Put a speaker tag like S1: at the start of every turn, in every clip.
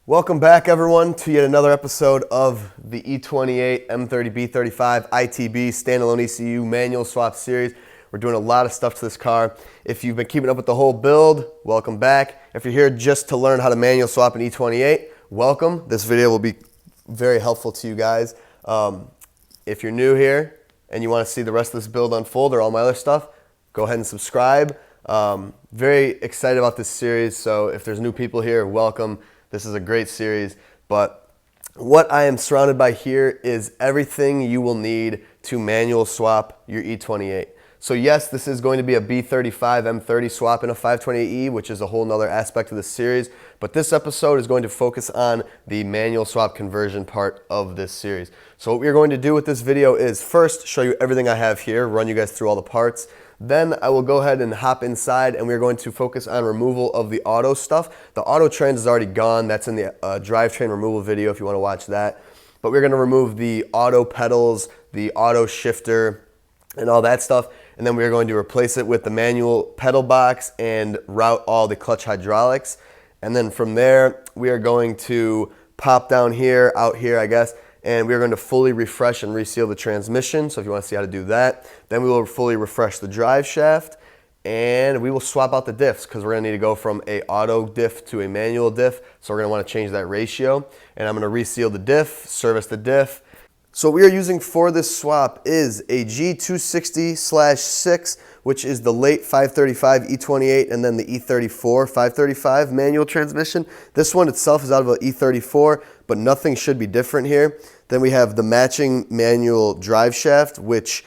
S1: Welcome back, everyone, to yet another episode of the E28 M30B35 ITB standalone ECU manual swap series. We're doing a lot of stuff to this car. If you've been keeping up with the whole build, welcome back. If you're here just to learn how to manual swap an E28, welcome. This video will be very helpful to you guys. If you're new here and you want to see the rest of this build unfold or all my other stuff, go ahead and subscribe. Very excited about this series, so if there's new people here, welcome. This is a great series, but what I am surrounded by here is everything you will need to manual swap your E28. So yes, this is going to be a B35 M30 swap in a 528E, which is a whole nother aspect of the series, but this episode is going to focus on the manual swap conversion part of this series. So what we're going to do with this video is first show you everything I have here, run you guys through all the parts. Then I will go ahead and hop inside and we're going to focus on removal of the auto stuff. The auto trans is already gone. That's in the drivetrain removal video if you want to watch that. But we're going to remove the auto pedals, the auto shifter, and all that stuff. And then we're going to replace it with the manual pedal box and route all the clutch hydraulics. And then from there, we are going to pop down here, out here, I guess, and we're going to fully refresh and reseal the transmission. So if you want to see how to do that, then we will fully refresh the drive shaft and we will swap out the diffs because we're going to need to go from a auto diff to a manual diff. So we're going to want to change that ratio, and I'm going to reseal the diff, service the diff. So what we are using for this swap is a G260/6, which is the late 535 E28 and then the E34 535 manual transmission. This one itself is out of an E34, but nothing should be different here. Then we have the matching manual drive shaft, which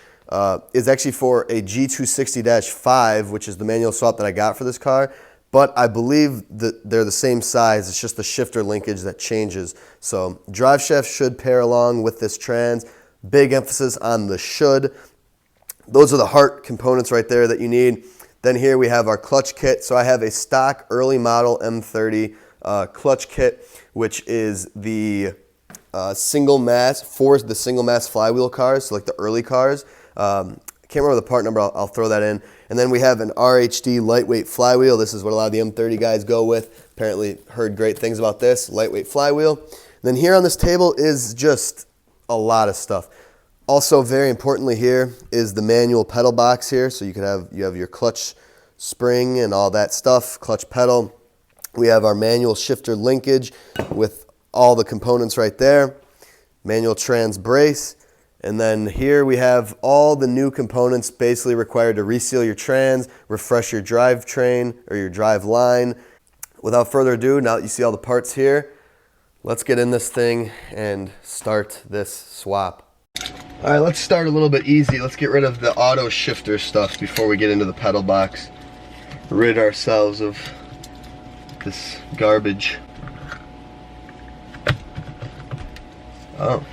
S1: is actually for a G260-5, which is the manual swap that I got for this car. But I believe that they're the same size. It's just the shifter linkage that changes. So drive shaft should pair along with this trans. Big emphasis on the should. Those are the heart components right there that you need. Then here we have our clutch kit. So I have a stock early model M30 clutch kit, which is the single mass for the single mass flywheel cars, so like the early cars. Can't remember the part number, I'll throw that in. And then we have an RHD lightweight flywheel. This is what a lot of the M30 guys go with. Apparently heard great things about this, lightweight flywheel. Then here on this table is just a lot of stuff. Also very importantly here is the manual pedal box here. So you have your clutch spring and all that stuff, clutch pedal. We have our manual shifter linkage with all the components right there. Manual trans brace. And then here we have all the new components basically required to reseal your trans, refresh your drivetrain or your drive line. Without further ado, now that you see all the parts here, let's get in this thing and start this swap. All right, let's start a little bit easy. Let's get rid of the auto shifter stuff before we get into the pedal box. Rid ourselves of this garbage. Oh.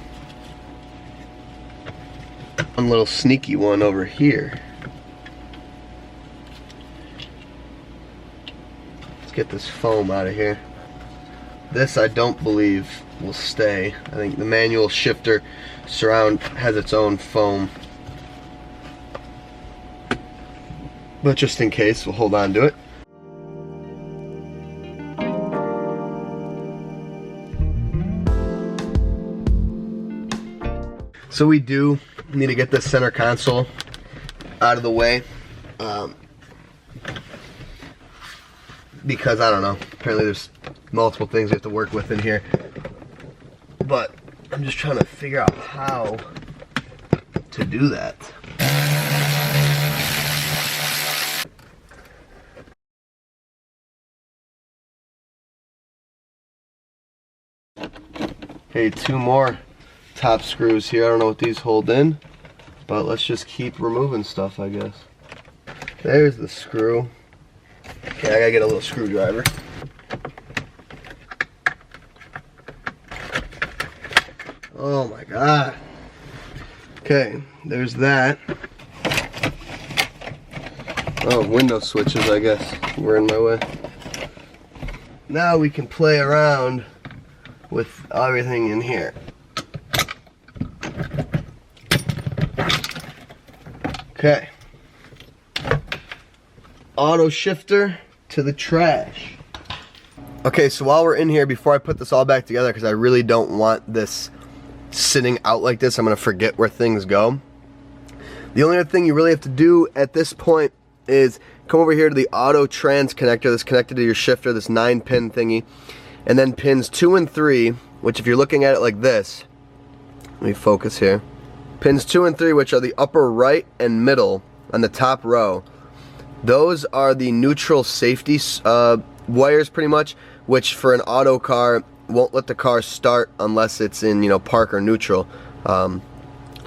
S1: One little sneaky one over here. Let's get this foam out of here. This I don't believe will stay. I think the manual shifter surround has its own foam. But just in case, we'll hold on to it. So we do need to get this center console out of the way because I don't know, apparently there's multiple things we have to work with in here, but I'm just trying to figure out how to do that. Okay, two more top screws here. I don't know what these hold in, but let's just keep removing stuff, I guess. There's the screw. Okay, I gotta get a little screwdriver. Oh my god. Okay, there's that. Oh, window switches, I guess, were in my way. Now we can play around with everything in here. Okay. Auto shifter to the trash. Okay, so while we're in here, before I put this all back together, because I really don't want this sitting out like this, I'm going to forget where things go. The only other thing you really have to do at this point is come over here to the auto trans connector that's connected to your shifter, this 9-pin thingy, and then pins 2 and 3, which if you're looking at it like this, let me focus here, pins 2 and 3, which are the upper right and middle on the top row, those are the neutral safety wires pretty much, which for an auto car won't let the car start unless it's in, you know, park or neutral,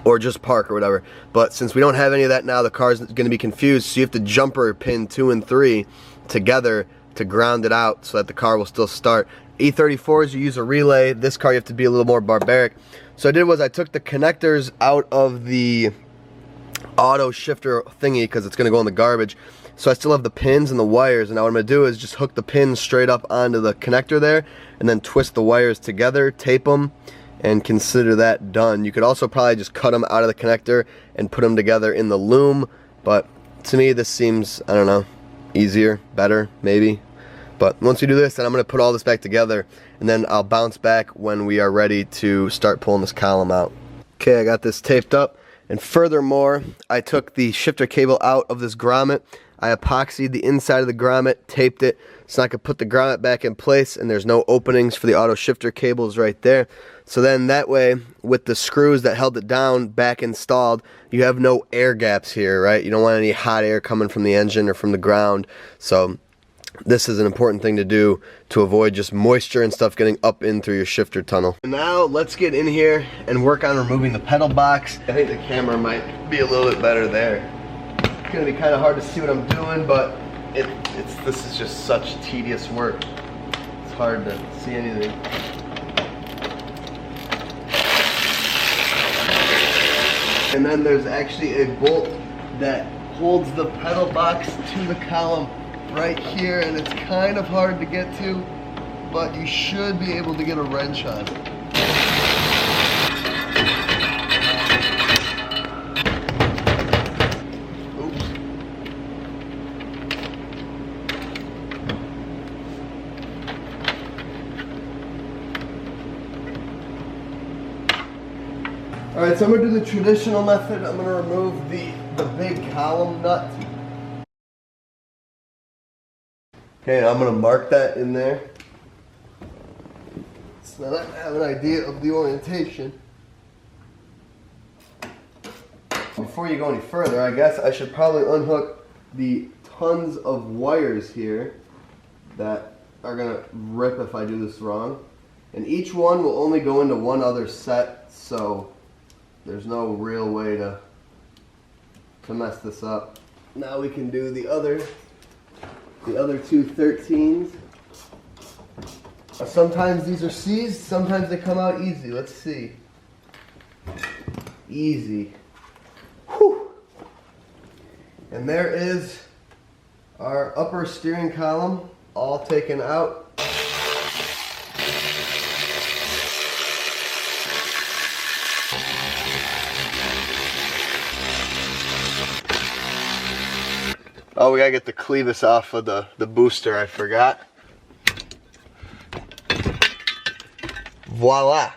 S1: or just park or whatever. But since we don't have any of that now, the car is going to be confused, so you have to jumper pin 2 and 3 together to ground it out so that the car will still start. E34s, you use a relay. This car you have to be a little more barbaric. So I did was I took the connectors out of the auto shifter thingy because it's going to go in the garbage. So I still have the pins and the wires, and now what I'm going to do is just hook the pins straight up onto the connector there, and then twist the wires together, tape them, and consider that done. You could also probably just cut them out of the connector and put them together in the loom, but to me this seems, I don't know, easier, better, maybe. But once we do this, then I'm going to put all this back together, and then I'll bounce back when we are ready to start pulling this column out. Okay, I got this taped up, and furthermore, I took the shifter cable out of this grommet. I epoxied the inside of the grommet, taped it, so I could put the grommet back in place, and there's no openings for the auto shifter cables right there. So then that way, with the screws that held it down back installed, you have no air gaps here, right? You don't want any hot air coming from the engine or from the ground. So this is an important thing to do to avoid just moisture and stuff getting up in through your shifter tunnel. Now let's get in here and work on removing the pedal box. I think the camera might be a little bit better there. It's gonna be kind of hard to see what I'm doing, but this is just such tedious work. It's hard to see anything. And then there's actually a bolt that holds the pedal box to the column right here, and it's kind of hard to get to, but you should be able to get a wrench on it. Alright, so I'm going to do the traditional method. I'm going to remove the big column nut. Okay, I'm going to mark that in there. So that I have an idea of the orientation. Before you go any further, I guess I should probably unhook the tons of wires here that are going to rip if I do this wrong. And each one will only go into one other set, so there's no real way to mess this up. Now we can do the other two 13s. Sometimes these are seized, sometimes they come out easy. Let's see. Easy. Whew. And there is our upper steering column all taken out. Oh, we gotta get the clevis off of the booster, I forgot. Voila.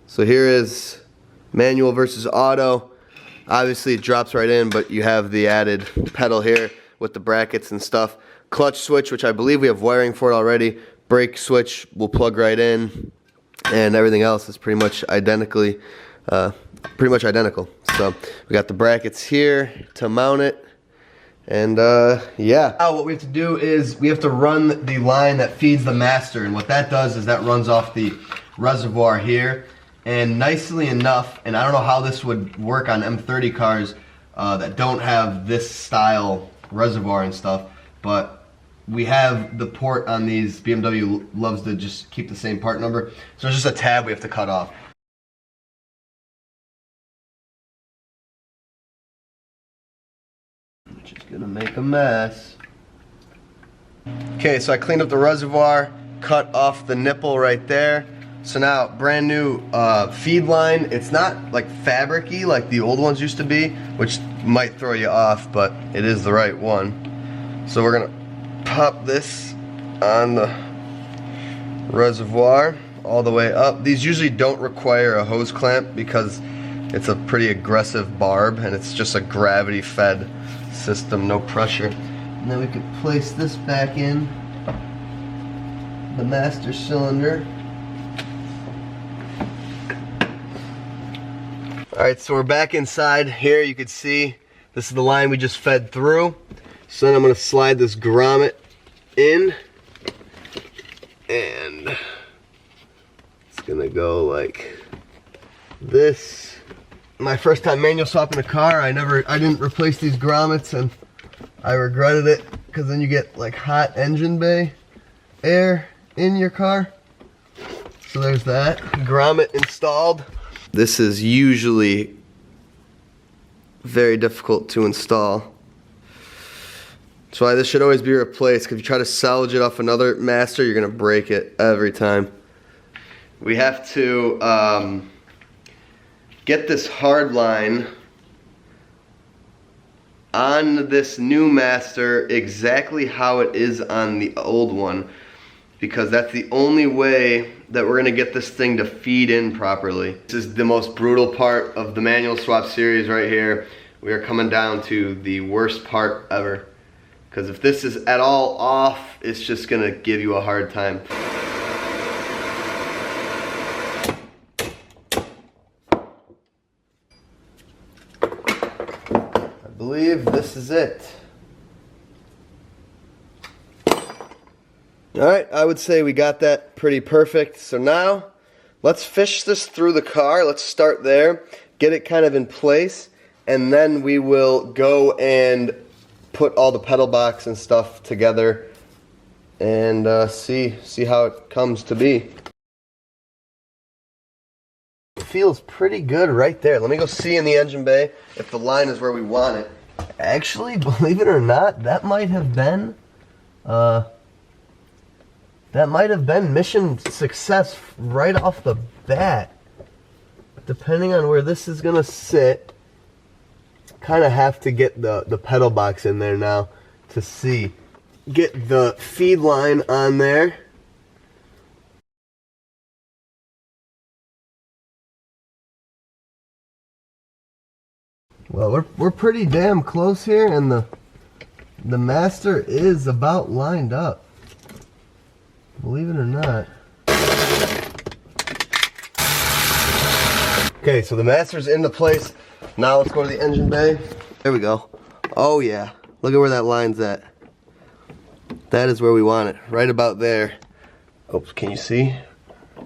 S1: So here is manual versus auto. Obviously it drops right in, but you have the added pedal here with the brackets and stuff. Clutch switch, which I believe we have wiring for it already. Brake switch will plug right in, and everything else is pretty much identical. So we got the brackets here to mount it. And yeah. Now what we have to do is we have to run the line that feeds the master, and what that does is that runs off the reservoir here. And nicely enough, and I don't know how this would work on M30 cars that don't have this style reservoir and stuff, but we have the port on these. BMW loves to just keep the same part number, so it's just a tab we have to cut off. Just gonna make a mess. Okay, so I cleaned up the reservoir, cut off the nipple right there. So now, brand new feed line. It's not like fabric-y like the old ones used to be, which might throw you off, but it is the right one. So we're gonna pop this on the reservoir all the way up. These usually don't require a hose clamp because it's a pretty aggressive barb and it's just a gravity fed system, no pressure. And then we could place this back in the master cylinder. Alright, so we're back inside here. You can see this is the line we just fed through. So then I'm going to slide this grommet in, and it's going to go like this. My first time manual swapping a car, I didn't replace these grommets, and I regretted it because then you get like hot engine bay air in your car. So there's that grommet installed. This is usually very difficult to install. That's why this should always be replaced, because if you try to salvage it off another master, you're going to break it every time. We have to get this hard line on this new master exactly how it is on the old one, because that's the only way that we're going to get this thing to feed in properly. This is the most brutal part of the manual swap series right here. We are coming down to the worst part ever, because if this is at all off, it's just going to give you a hard time. I believe this is it. Alright, I would say we got that pretty perfect. So now, let's fish this through the car. Let's start there, get it kind of in place, and then we will go and put all the pedal box and stuff together and see how it comes to be. It feels pretty good right there. Let me go see in the engine bay if the line is where we want it. Actually, believe it or not, that might have been mission success right off the bat. Depending on where this is gonna sit, kind of have to get the pedal box in there now to see. Get the feed line on there. Well, we're pretty damn close here, and the master is about lined up. Believe it or not. Okay, so the master's into place. Now let's go to the engine bay. There we go. Oh yeah, look at where that line's at. That is where we want it, right about there. Oops, can you see?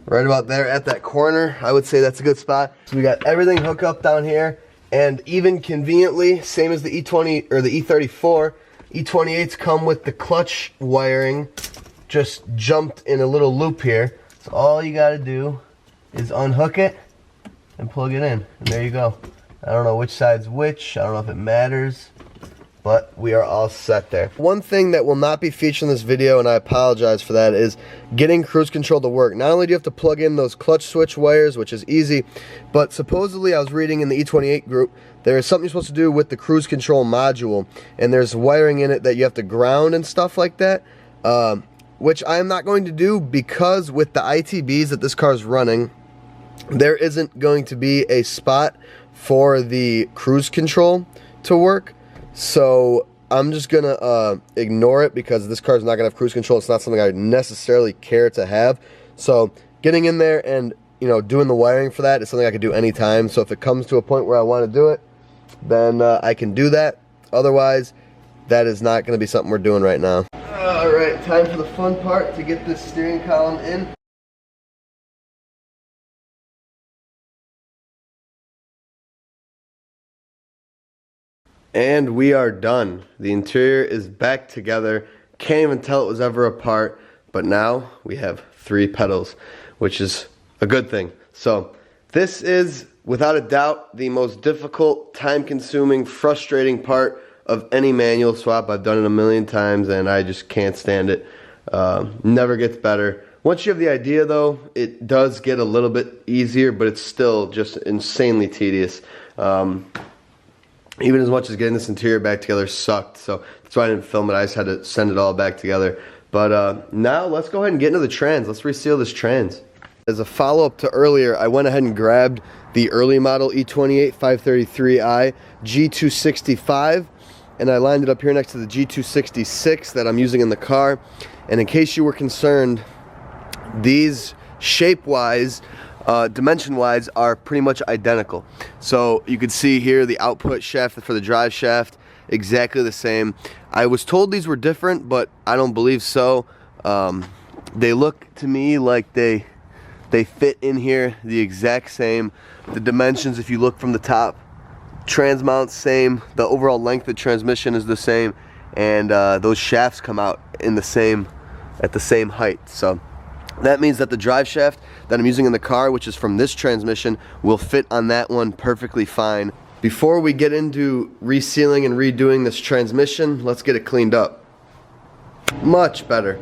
S1: Right about there at that corner. I would say that's a good spot. So we got everything hooked up down here, and even conveniently, same as the E20 or the E34, E28's come with the clutch wiring just jumped in a little loop here. So all you gotta do is unhook it and plug it in, and there you go. I don't know which side's which, I don't know if it matters, but we are all set there. One thing that will not be featured in this video, and I apologize for that, is getting cruise control to work. Not only do you have to plug in those clutch switch wires, which is easy, but supposedly I was reading in the E28 group, there is something you're supposed to do with the cruise control module, and there's wiring in it that you have to ground and stuff like that, which I am not going to do, because with the ITBs that this car is running, there isn't going to be a spot for the cruise control to work. So I'm just gonna ignore it, because this car is not gonna have cruise control. It's not something I necessarily care to have. So getting in there and, you know, doing the wiring for that is something I can do anytime. So if it comes to a point where I want to do it, then I can do that. Otherwise, that is not going to be something we're doing right now. All right, time for the fun part, to get this steering column in. And we are done. The interior is back together. Can't even tell it was ever apart, but now we have 3 pedals, which is a good thing. So this is, without a doubt, the most difficult, time-consuming, frustrating part of any manual swap. I've done it a million times, and I just can't stand it. Never gets better. Once you have the idea, though, it does get a little bit easier, but it's still just insanely tedious. Even as much as getting this interior back together sucked, so that's why I didn't film it. I just had to send it all back together. But now let's go ahead and get into the trans. Let's reseal this trans. As a follow-up to earlier, I went ahead and grabbed the early model E28 533i G265, and I lined it up here next to the G266 that I'm using in the car. And in case you were concerned, these shape-wise, dimension-wise, are pretty much identical. So you can see here the output shaft for the drive shaft, exactly the same. I was told these were different, but I don't believe so. They look to me like they fit in here the exact same. The dimensions, if you look from the top, trans mount same, the overall length of transmission is the same, and those shafts come out in the same, at the same height. So that means that the drive shaft that I'm using in the car, which is from this transmission, will fit on that one perfectly fine. Before we get into resealing and redoing this transmission, let's get it cleaned up. Much better.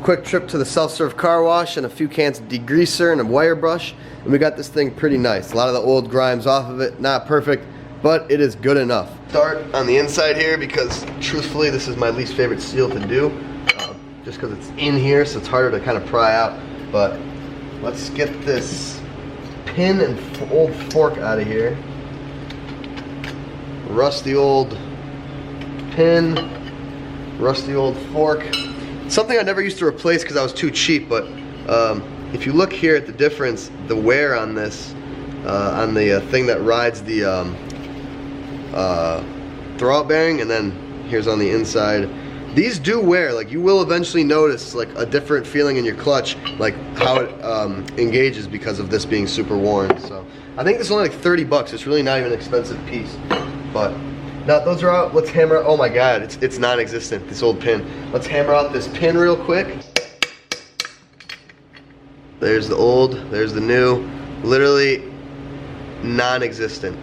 S1: Quick trip to the self-serve car wash and a few cans of degreaser and a wire brush, and we got this thing pretty nice. A lot of the old grimes off of it, not perfect, but it is good enough. Start on the inside here because truthfully this is my least favorite seal to do, just because it's in here, so it's harder to kind of pry out. But let's get this pin and old fork out of here. Rusty old pin, rusty old fork. Something I never used to replace because I was too cheap, but if you look here at the difference, the wear on this, on the thing that rides the throwout bearing, and then here's on the inside. These do wear, like you will eventually notice like a different feeling in your clutch, like how it engages because of this being super worn. So I think this is only like 30 bucks. It's really not even an expensive piece. But now those are out, let's hammer, oh my god, it's non-existent, this old pin. Let's hammer out this pin real quick. There's the old, there's the new, literally non-existent.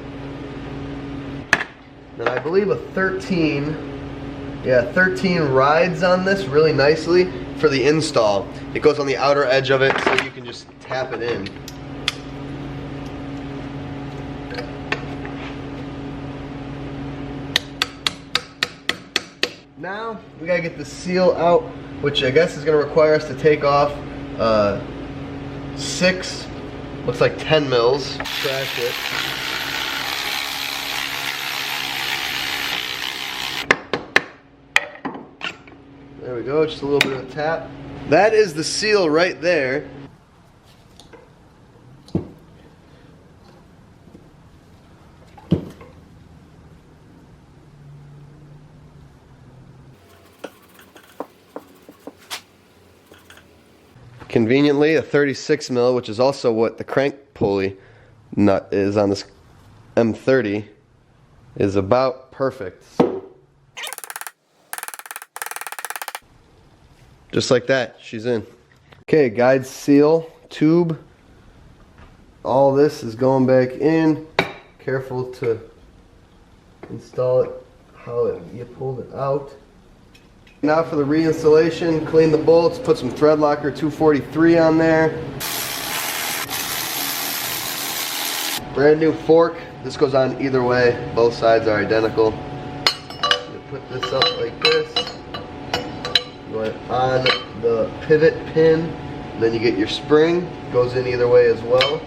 S1: And I believe a 13 rides on this really nicely for the install. It goes on the outer edge of it so you can just tap it in. Now we gotta get the seal out, which I guess is gonna require us to take off 6, looks like 10 mils. Trash it. There we go, just a little bit of a tap. That is the seal right there. Conveniently, a 36 mil, which is also what the crank pulley nut is on this M30, is about perfect. Just like that, she's in. Okay, guide seal, tube. All this is going back in. Careful to install it how you pulled it out. Now for the reinstallation, clean the bolts, put some thread locker 243 on there. Brand new fork. This goes on either way. Both sides are identical. You put this up like this. Going on the pivot pin. Then you get your spring. Goes in either way as well.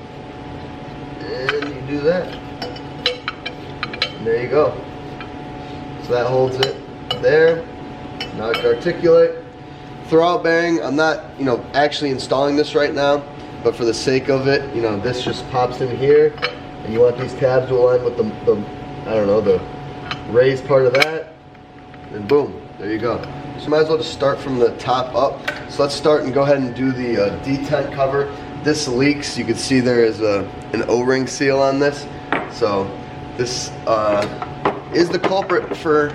S1: And you do that. And there you go. So that holds it there. Now I can articulate. Throwout bearing, I'm not, actually installing this right now, but for the sake of it, this just pops in here, and you want these tabs to align with the raised part of that, and boom, there you go. So might as well just start from the top up. So let's start and go ahead and do the detent cover. This leaks. You can see there is an O-ring seal on this. So this is the culprit for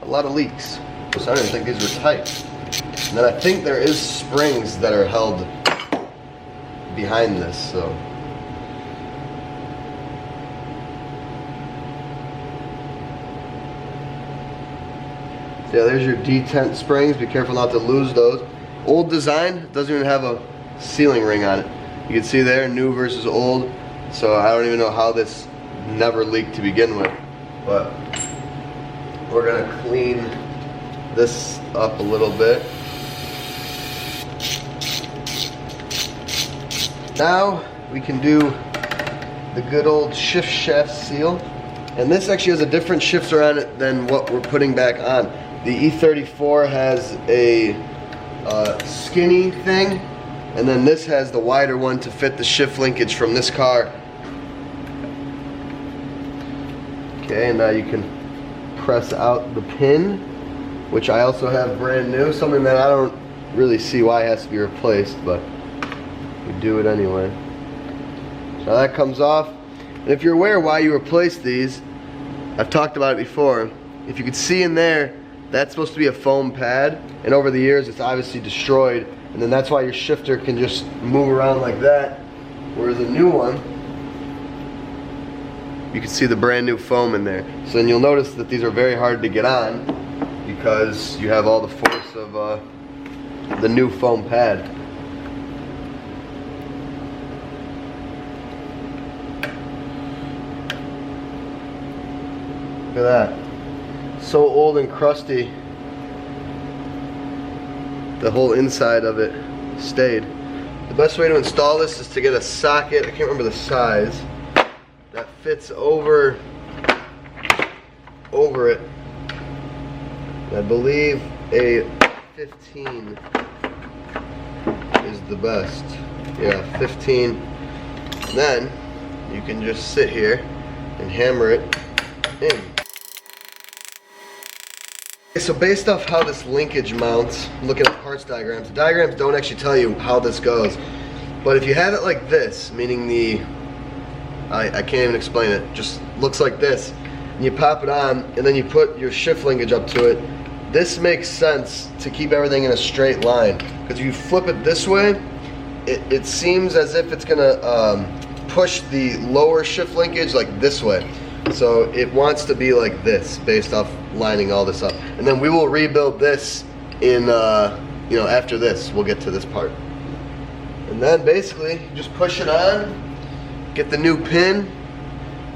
S1: a lot of leaks. So I don't even think these were tight. And then I think there is springs that are held behind this, so. Yeah, there's your detent springs. Be careful not to lose those. Old design, doesn't even have a sealing ring on it. You can see there, new versus old. So I don't even know how this never leaked to begin with. But we're gonna clean this up a little bit. Now we can do the good old shift shaft seal. And this actually has a different shifter on it than what we're putting back on. The E34 has a skinny thing, and then this has the wider one to fit the shift linkage from this car. Okay, and now you can press out the pin, which I also have brand new, something that I don't really see why it has to be replaced, but we do it anyway. So that comes off. And if you're aware why you replace these, I've talked about it before. If you could see in there, that's supposed to be a foam pad, and over the years it's obviously destroyed, and then that's why your shifter can just move around like that, whereas a new one, you can see the brand new foam in there. So then you'll notice that these are very hard to get on because you have all the force of the new foam pad. Look at that. So old and crusty. The whole inside of it stayed. The best way to install this is to get a socket, I can't remember the size, that fits over it. I believe a 15 is the best. Yeah, 15. And then you can just sit here and hammer it in. So based off how this linkage mounts, looking at parts diagrams, the diagrams don't actually tell you how this goes. But if you have it like this, meaning I can't even explain it, just looks like this, and you pop it on, and then you put your shift linkage up to it, this makes sense to keep everything in a straight line. Because if you flip it this way, it seems as if it's gonna push the lower shift linkage like this way. So it wants to be like this, based off lining all this up. And then we will rebuild this in, you know, after this. We'll get to this part. And then basically, just push it on, get the new pin.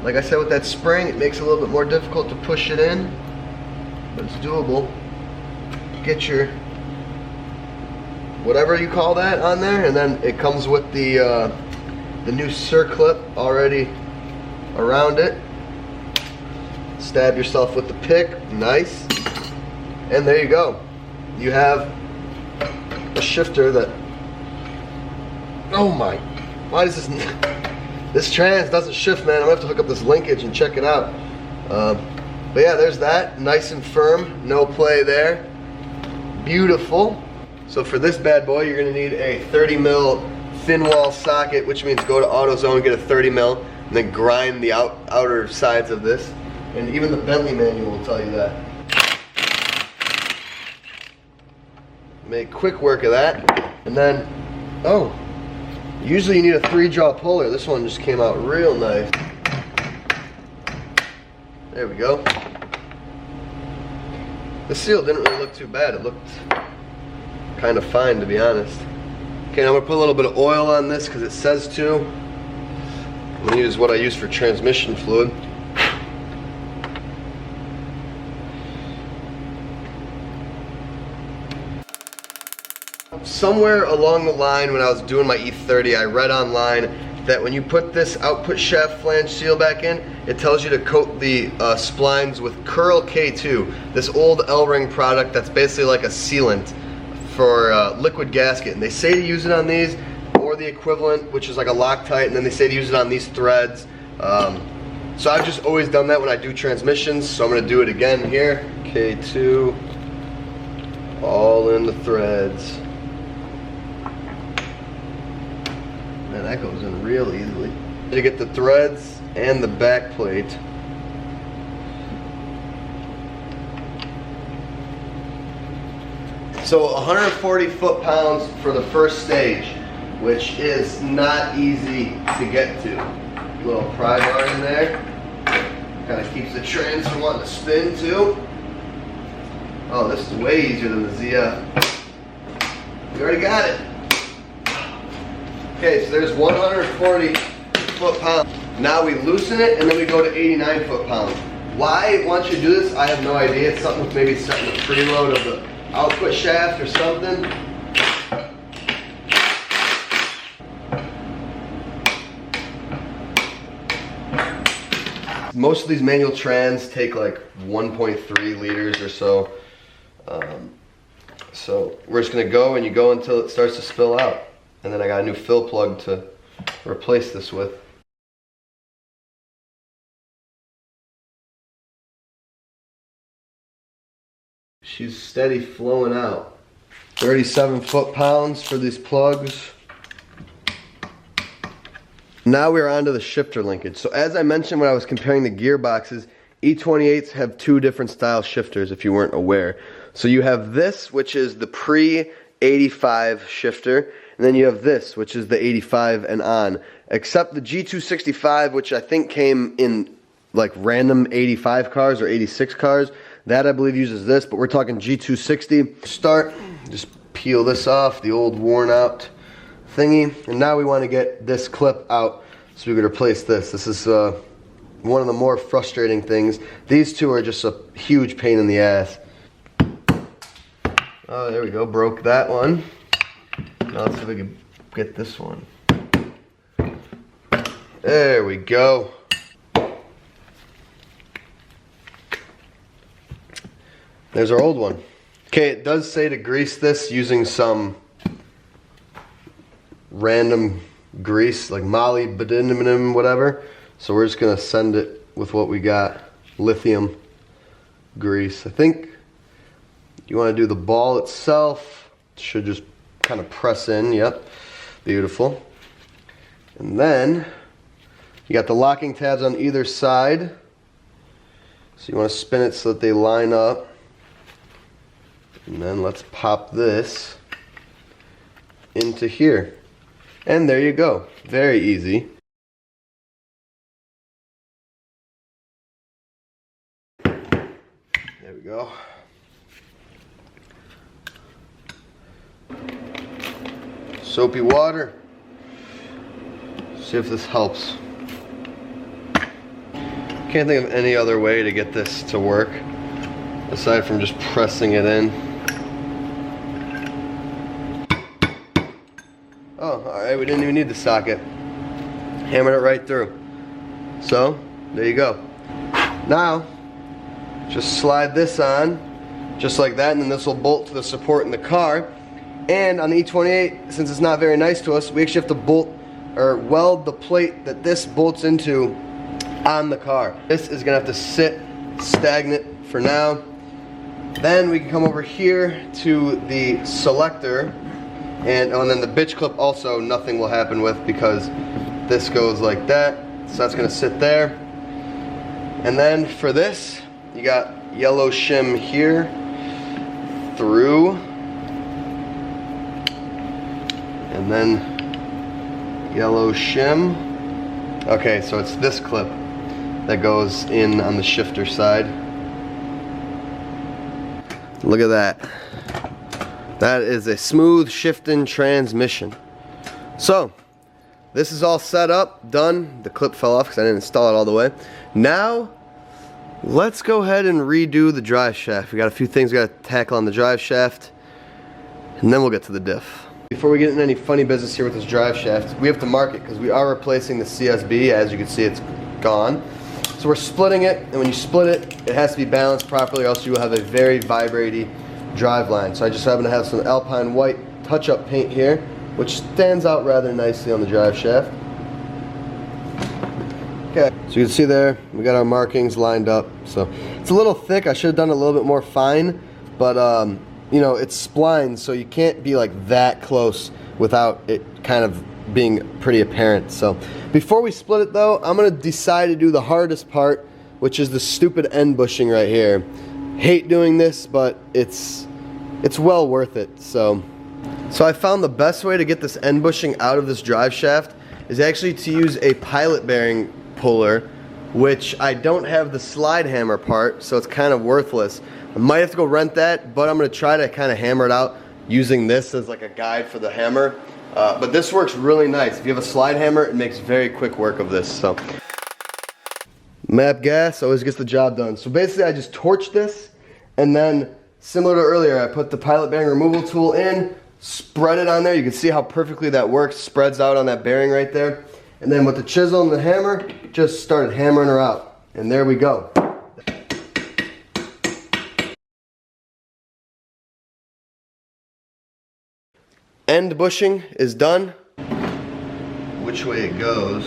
S1: Like I said, with that spring, it makes it a little bit more difficult to push it in, but it's doable. Get your, whatever you call that, on there, and then it comes with the new circlip already around it. Stab yourself with the pick, nice, and there you go. You have a shifter that, oh my, why does this trans doesn't shift, man. I'm gonna have to hook up this linkage and check it out. But yeah, there's that, nice and firm, no play there, beautiful. So for this bad boy, you're gonna need a 30 mil thin wall socket, which means go to AutoZone, get a 30 mil, and then grind the outer sides of this. And even the Bentley manual will tell you that. Make quick work of that. And then, oh, usually you need a 3-jaw puller. This one just came out real nice. There we go. The seal didn't really look too bad. It looked kind of fine, to be honest. Okay, now I'm gonna put a little bit of oil on this because it says to. I'm gonna use what I use for transmission fluid. Somewhere along the line when I was doing my E30, I read online that when you put this output shaft flange seal back in, it tells you to coat the splines with Curl K2, this old L-ring product that's basically like a sealant for liquid gasket. And they say to use it on these, or the equivalent, which is like a Loctite, and then they say to use it on these threads. So I've just always done that when I do transmissions, so I'm going to do it again here. K2, all in the threads. Man, that goes in real easily. To get the threads and the back plate. So 140 foot-pounds for the first stage, which is not easy to get to. Little pry bar in there. Kind of keeps the trans from wanting to spin too. Oh, this is way easier than the ZF. We already got it. Okay, so there's 140 foot-pounds. Now we loosen it and then we go to 89 foot-pounds. Why once you do this, I have no idea. It's something with maybe setting the preload of the output shaft or something. most of these manual trans take like 1.3 liters or so. So we're just gonna go, and you go until it starts to spill out. And then I got a new fill plug to replace this with. She's steady flowing out. 37 foot-pounds for these plugs. Now we're on to the shifter linkage. So as I mentioned when I was comparing the gearboxes, E28s have two different style shifters if you weren't aware. So you have this, which is the pre-85 shifter, and then you have this, which is the 85 and on. Except the G265, which I think came in like random 85 cars or 86 cars, that I believe uses this, but we're talking G260. Start, just peel this off, the old worn out thingy, and now we want to get this clip out so we can replace this. This is one of the more frustrating things. These two are just a huge pain in the ass. Oh, there we go, broke that one. Now let's see if we can get this one. There we go. There's our old one. Okay, it does say to grease this using some random grease, like molybdenum, whatever. So we're just gonna send it with what we got, lithium grease. I think you wanna do the ball itself. It should just kind of press in, yep, beautiful. And then you got the locking tabs on either side. So you wanna spin it so that they line up. And then let's pop this into here. And there you go. Very easy. There we go. Soapy water. See if this helps. Can't think of any other way to get this to work aside from just pressing it in. Oh, alright, we didn't even need the socket. Hammered it right through. So, there you go. Now, just slide this on, just like that, and then this will bolt to the support in the car. And on the E28, since it's not very nice to us, we actually have to bolt or weld the plate that this bolts into on the car. This is gonna have to sit stagnant for now. Then we can come over here to the selector. And then the bitch clip also nothing will happen with because this goes like that. So that's gonna sit there. And then for this, you got yellow shim here through. And then yellow shim. Okay, so it's this clip that goes in on the shifter side. Look at that. That is a smooth shifting transmission. So, this is all set up, done. The clip fell off because I didn't install it all the way. Now, let's go ahead and redo the drive shaft. We got a few things we got to tackle on the drive shaft, and then we'll get to the diff. Before we get into any funny business here with this drive shaft, we have to mark it because we are replacing the CSB. As you can see, it's gone. So we're splitting it, and when you split it, it has to be balanced properly, or else you will have a very vibrating Driveline. So I just happen to have some Alpine white touch-up paint here, which stands out rather nicely on the drive shaft. Okay, so you can see there, we got our markings lined up. So it's a little thick. I should have done it a little bit more fine, but you know, it's splined, so you can't be like that close without it kind of being pretty apparent. So before we split it though, I'm gonna decide to do the hardest part, which is the stupid end bushing right here. Hate doing this, but it's well worth it. So I found the best way to get this end bushing out of this drive shaft is actually to use a pilot bearing puller, which I don't have the slide hammer part, so it's kind of worthless. I might have to go rent that, but I'm gonna try to kind of hammer it out using this as like a guide for the hammer. But this works really nice. If you have a slide hammer, it makes very quick work of this. So map gas always gets the job done. So basically I just torch this, and then similar to earlier, I put the pilot bearing removal tool in, spread it on there. You can see how perfectly that works, spreads out on that bearing right there. And then with the chisel and the hammer, just started hammering her out. And there we go. End bushing is done. Which way it goes.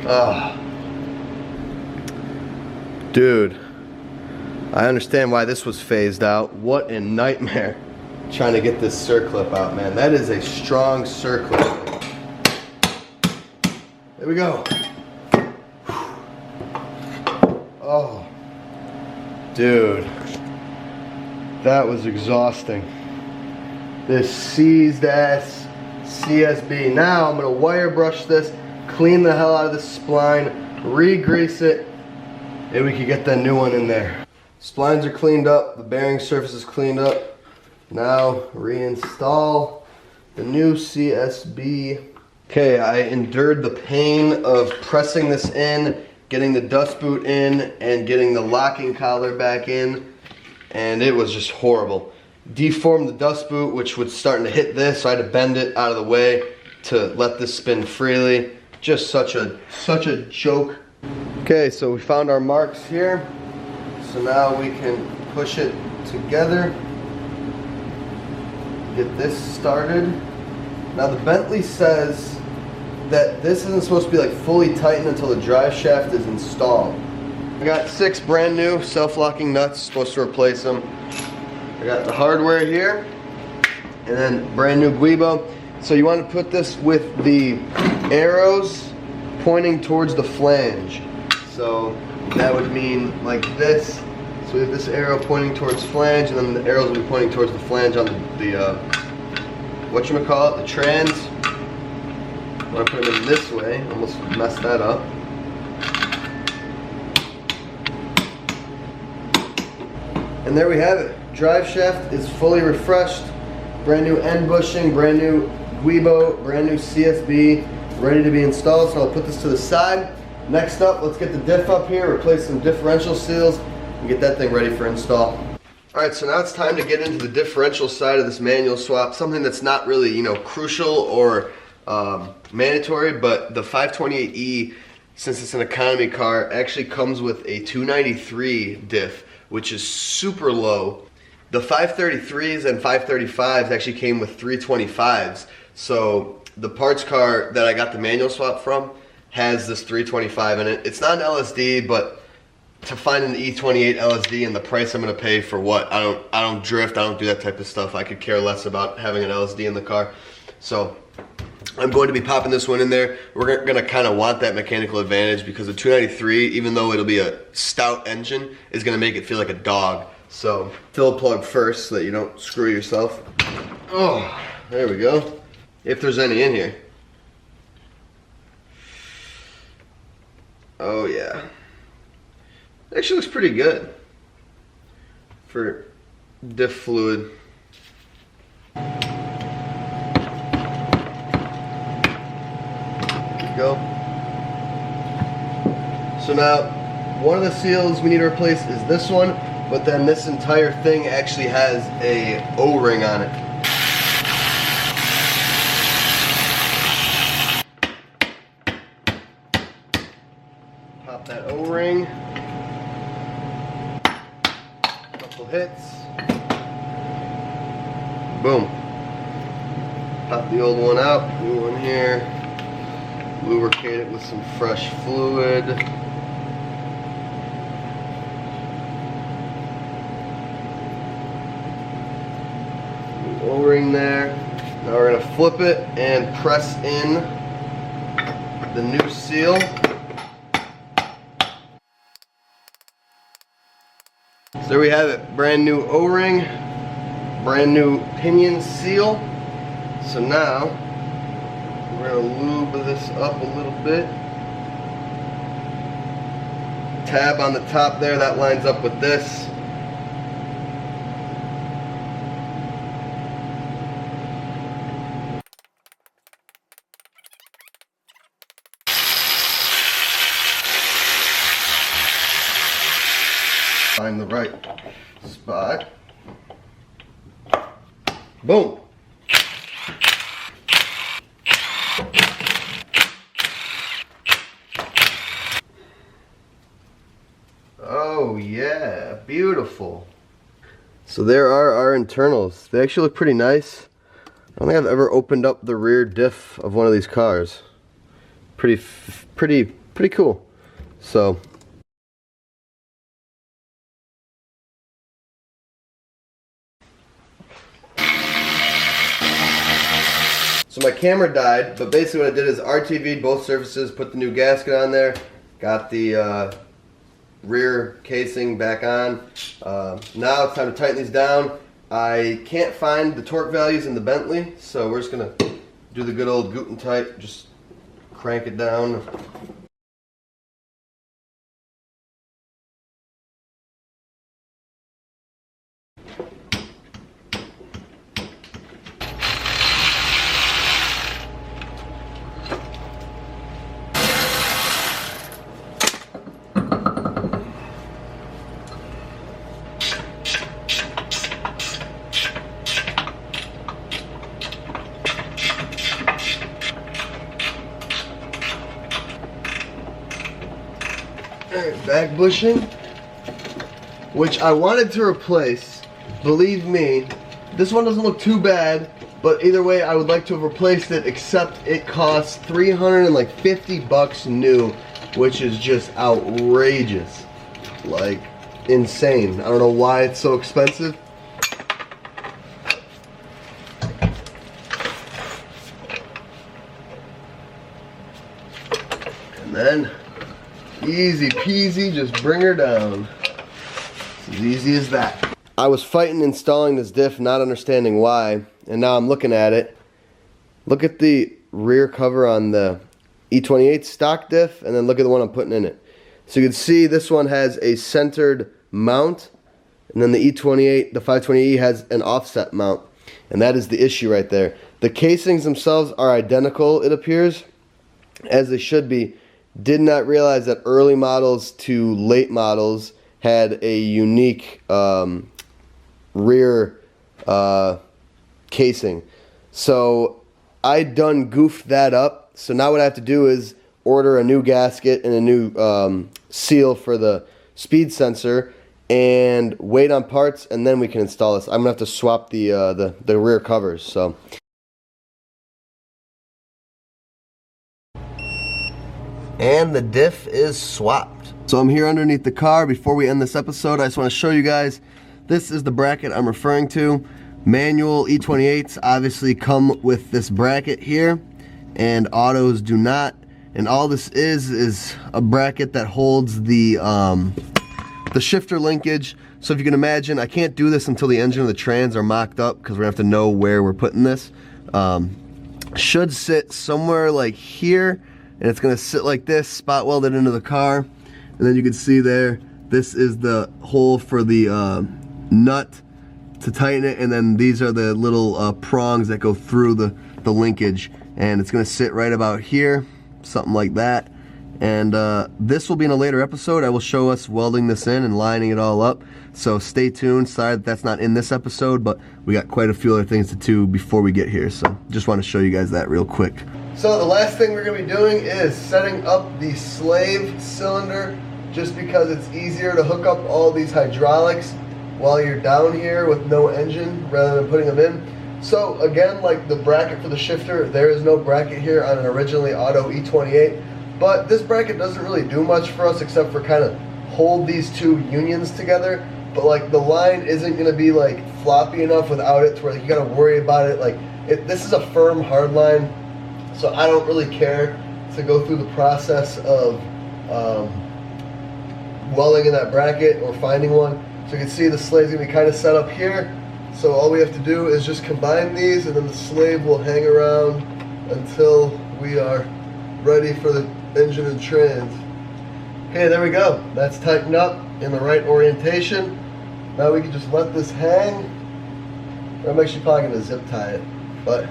S1: Oh. Dude, I understand why this was phased out. What a nightmare trying to get this circlip out, man. That is a strong circlip. There we go. Oh, dude, that was exhausting. This seized ass CSB. Now I'm gonna wire brush this, clean the hell out of this spline, re-grease it, and we can get that new one in there. Splines are cleaned up, the bearing surface is cleaned up. Now reinstall the new CSB. Okay, I endured the pain of pressing this in, getting the dust boot in, and getting the locking collar back in, and it was just horrible. Deformed the dust boot, which was starting to hit this, so I had to bend it out of the way to let this spin freely. Just such a joke. Okay, so we found our marks here. So now we can push it together. Get this started. Now the Bentley says that this isn't supposed to be like fully tightened until the drive shaft is installed. I got 6 brand new self-locking nuts, supposed to replace them. I got the hardware here, and then brand new Guibo. So you want to put this with the arrows pointing towards the flange. So that would mean like this. So we have this arrow pointing towards flange, and then the arrows will be pointing towards the flange on the whatchamacallit, the trans. I want to put them in this way, almost messed that up. And there we have it. Drive shaft is fully refreshed. Brand new end bushing, brand new Guibo, brand new CSB, ready to be installed. So I'll put this to the side. Next up, let's get the diff up here, replace some differential seals, and get that thing ready for install. Alright, so now it's time to get into the differential side of this manual swap, something that's not really, you know, crucial or mandatory, but the 528E, since it's an economy car, actually comes with a 293 diff, which is super low. The 533s and 535s actually came with 325s, so the parts car that I got the manual swap from has this 325 in it. It's not an LSD, but to find an E28 LSD and the price I'm gonna pay for what? I don't drift, I don't do that type of stuff. I could care less about having an LSD in the car. So I'm going to be popping this one in there. We're gonna kind of want that mechanical advantage because the 293, even though it'll be a stout engine, is gonna make it feel like a dog. So fill a plug first so that you don't screw yourself. Oh, there we go. If there's any in here. Oh yeah. It actually looks pretty good for diff fluid. Go. So now one of the seals we need to replace is this one, but then this entire thing actually has a O-ring on it. Pop that O-ring, couple hits, boom. Pop the old one out, new one here. Lubricate it with some fresh fluid. O-ring there. Now we're going to flip it and press in the new seal. So there we have it. Brand new O-ring, brand new pinion seal. So now we're going to lube this up a little bit. Tab on the top there, that lines up with this. Find the right spot. Boom. beautiful. So there are our internals. They actually look pretty nice. I don't think I've ever opened up the rear diff of one of these cars. Pretty cool. So my camera died, but basically what I did is RTV'd both surfaces, put the new gasket on there, got the rear casing back on. Now it's time to tighten these down. I can't find the torque values in the Bentley, so we're just gonna do the good old Guten tight, just crank it down. Back bushing, which I wanted to replace. Believe me, this one doesn't look too bad, but either way I would like to have replaced it, except it costs $350 new, which is just outrageous, like insane. I don't know why it's so expensive. And then easy peasy, just bring her down. It's as easy as that. I was fighting installing this diff, not understanding why, and now I'm looking at it. Look at the rear cover on the E28 stock diff, and then look at the one I'm putting in it. So you can see this one has a centered mount, and then the E28, the 520E, has an offset mount, and that is the issue right there. The casings themselves are identical, it appears, as they should be. Did not realize that early models to late models had a unique rear casing. So I done goofed that up. So now what I have to do is order a new gasket and a new seal for the speed sensor and wait on parts, and then we can install this. I'm gonna have to swap the rear covers. So. And the diff is swapped. So I'm here underneath the car. Before we end this episode, I just want to show you guys, this is the bracket I'm referring to. Manual E28's obviously come with this bracket here, and autos do not. And all this is a bracket that holds the shifter linkage. So if you can imagine, I can't do this until the engine and the trans are mocked up, because we're gonna have to know where we're putting this. Should sit somewhere like here, and it's gonna sit like this, spot welded into the car. And then you can see there, this is the hole for the nut to tighten it, and then these are the little prongs that go through the linkage, and it's gonna sit right about here, something like that. And this will be in a later episode. I will show us welding this in and lining it all up, so stay tuned. Sorry that that's not in this episode, but we got quite a few other things to do before we get here, so just want to show you guys that real quick. So the last thing we're going to be doing is setting up the slave cylinder, just because it's easier to hook up all these hydraulics while you're down here with no engine rather than putting them in. So again, like the bracket for the shifter, there is no bracket here on an originally auto E28, but this bracket doesn't really do much for us except for kind of hold these two unions together. But like the line isn't going to be like floppy enough without it to where you got to worry about it. Like this is a firm hard line. So I don't really care to go through the process of welding in that bracket or finding one. So you can see the slave's gonna be kind of set up here. So all we have to do is just combine these, and then the slave will hang around until we are ready for the engine and trans. Okay, there we go. That's tightened up in the right orientation. Now we can just let this hang. I'm actually probably gonna zip tie it, but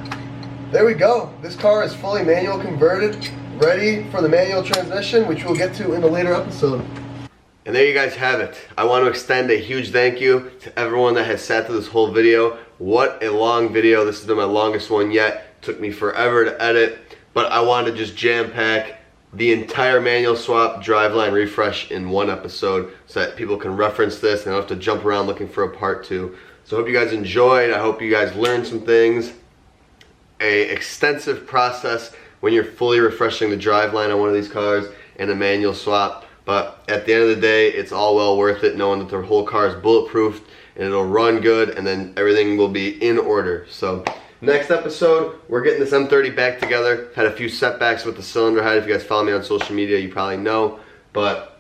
S1: there we go. This car is fully manual converted, ready for the manual transmission, which we'll get to in a later episode. And there you guys have it. I want to extend a huge thank you to everyone that has sat through this whole video. What a long video. This has been my longest one yet. Took me forever to edit, but I wanted to just jam pack the entire manual swap driveline refresh in one episode so that people can reference this and don't have to jump around looking for a part 2. So I hope you guys enjoyed. I hope you guys learned some things. A extensive process when you're fully refreshing the driveline on one of these cars and a manual swap. But at the end of the day, it's all well worth it knowing that the whole car is bulletproof and it'll run good and then everything will be in order. So next episode, we're getting this M30 back together. Had a few setbacks with the cylinder head. If you guys follow me on social media, you probably know. But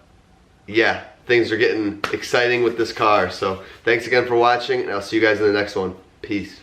S1: yeah, things are getting exciting with this car. So thanks again for watching, and I'll see you guys in the next one. Peace.